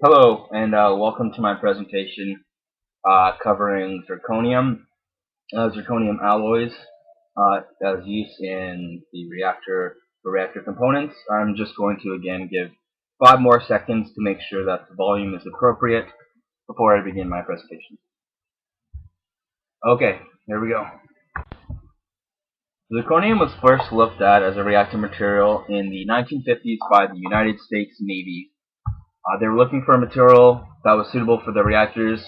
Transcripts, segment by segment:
Hello, and welcome to my presentation covering zirconium, zirconium alloys as used in the reactor components. I'm just going to again give 5 more seconds to make sure that the volume is appropriate before I begin my presentation. Okay, here we go. Zirconium was first looked at as a reactor material in the 1950s by the United States Navy. They were looking for a material that was suitable for their reactors,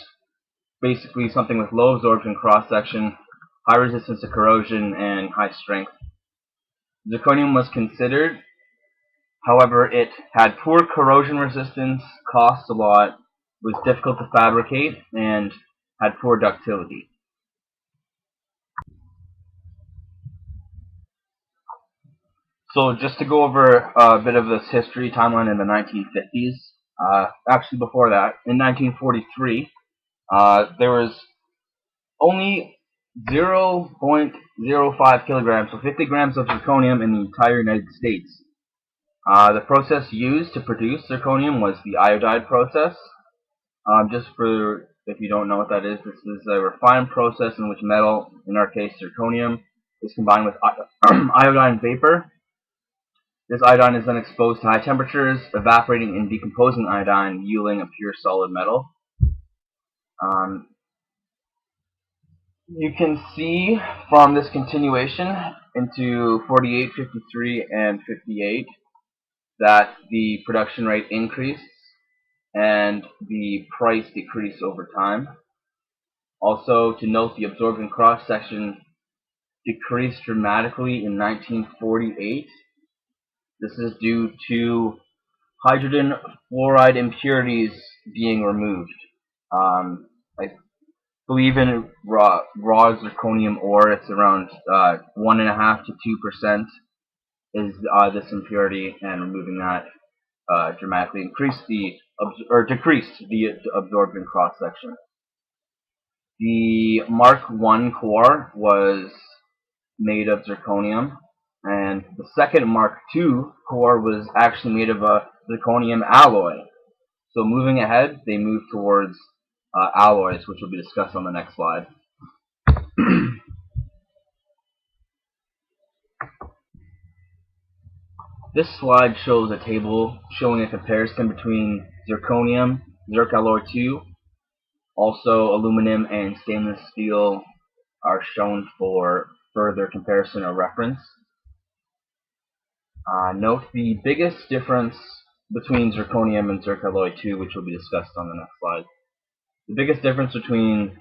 basically something with low absorption cross-section, high resistance to corrosion, and high strength. Zirconium was considered, however it had poor corrosion resistance, cost a lot, was difficult to fabricate, and had poor ductility. So just to go over a bit of this history timeline in the 1950s, actually before that, in 1943, there was only 0.05 kilograms, so 50 grams of zirconium in the entire United States. The process used to produce zirconium was the iodide process. Just for if you don't know what that is, this is a refined process in which metal, in our case zirconium, is combined with iodine vapor. This iodine is then exposed to high temperatures, evaporating and decomposing iodine, yielding a pure solid metal. You can see from this continuation into 48, 53, and 58 that the production rate increased and the price decreased over time. Also, to note, the absorption cross-section decreased dramatically in 1948. This is due to hydrogen fluoride impurities being removed. I believe in raw zirconium ore, it's around 1.5 to 2% is this impurity, and removing that dramatically decreased the absorption cross section. The Mark I core was made of zirconium, and the second Mark II core was actually made of a zirconium alloy. So moving ahead, they moved towards alloys, which will be discussed on the next slide. This slide shows a table showing a comparison between zirconium, Zircalloy 2, also aluminum and stainless steel are shown for further comparison or reference. Note the biggest difference between zirconium and Zircalloy 2, which will be discussed on the next slide. The biggest difference between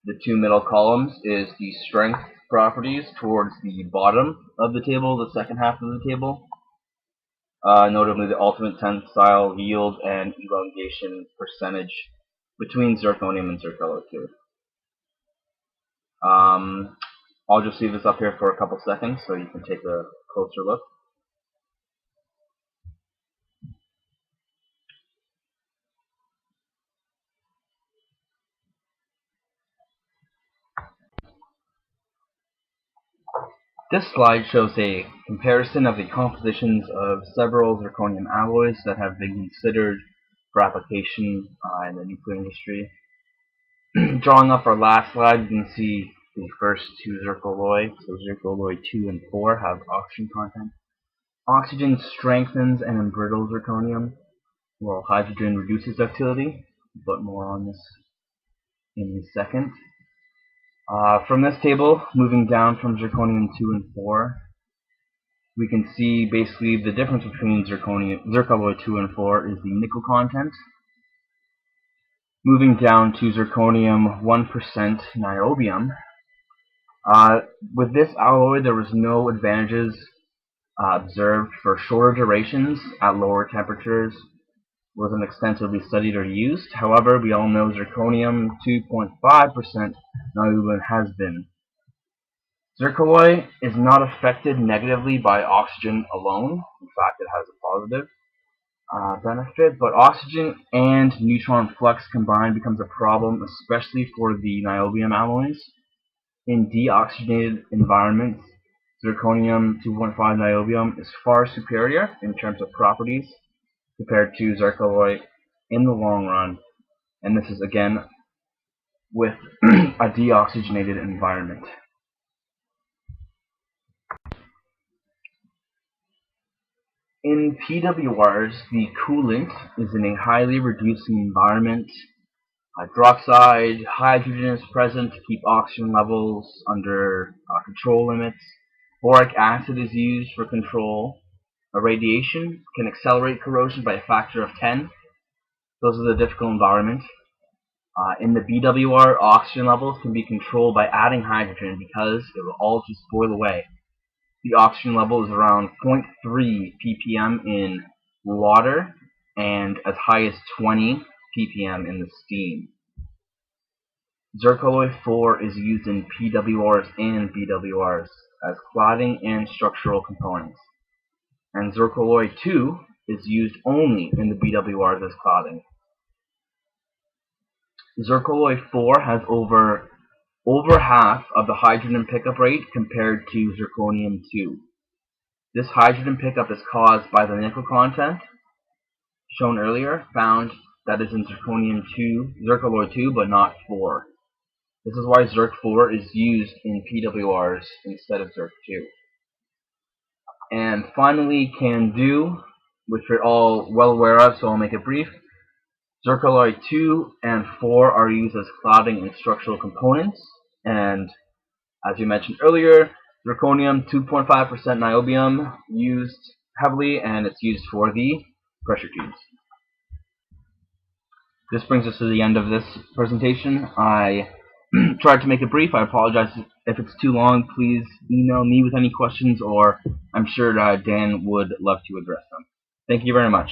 the two middle columns is the strength properties towards the bottom of the table, the second half of the table. Notably the ultimate tensile yield and elongation percentage between zirconium and Zircalloy 2. I'll just leave this up here for a couple seconds so you can take a closer look. This slide shows a comparison of the compositions of several zirconium alloys that have been considered for application in the nuclear industry. Drawing up our last slide, you can see the first two Zircalloy, so Zircalloy 2 and 4 have oxygen content. Oxygen strengthens and embrittles zirconium, while hydrogen reduces ductility, but more on this in a second. From this table, moving down from zirconium 2 and 4, we can see basically the difference between Zircalloy 2 and 4 is the nickel content. Moving down to zirconium 1% niobium. With this alloy, there was no advantages observed for shorter durations at lower temperatures. Wasn't extensively studied or used. However, we all know zirconium 2.5% niobium has been. Zircalloy is not affected negatively by oxygen alone. In fact, it has a positive benefit, but oxygen and neutron flux combined becomes a problem, especially for the niobium alloys. In deoxygenated environments, zirconium 2.5 niobium is far superior in terms of properties compared to Zircalloy in the long run, and this is again with a deoxygenated environment. In PWRs, the coolant is in a highly reducing environment. Hydroxide, hydrogen is present to keep oxygen levels under control limits. Boric acid is used for control. Radiation can accelerate corrosion by a factor of 10. Those are the difficult environments. In the BWR, oxygen levels can be controlled by adding hydrogen because it will all just boil away. The oxygen level is around 0.3 ppm in water and as high as 20 ppm in the steam. Zircaloy 4 is used in PWRs and BWRs as cladding and structural components. And Zircaloy 2 is used only in the BWRs as cladding. Zircaloy 4 has over half of the hydrogen pickup rate compared to zirconium 2. This hydrogen pickup is caused by the nickel content shown earlier, found that is in Zircaloy 2, but not 4. This is why Zirc 4 is used in PWRs instead of Zirc 2. And finally, CANDU, which we're all well aware of, so I'll make it brief. Zircaloy 2 and 4 are used as cladding and structural components, and as we mentioned earlier, zirconium 2.5% niobium used heavily, and it's used for the pressure tubes. This brings us to the end of this presentation. I tried to make it brief. I apologize if it's too long. Please email me with any questions, or I'm sure Dan would love to address them. Thank you very much.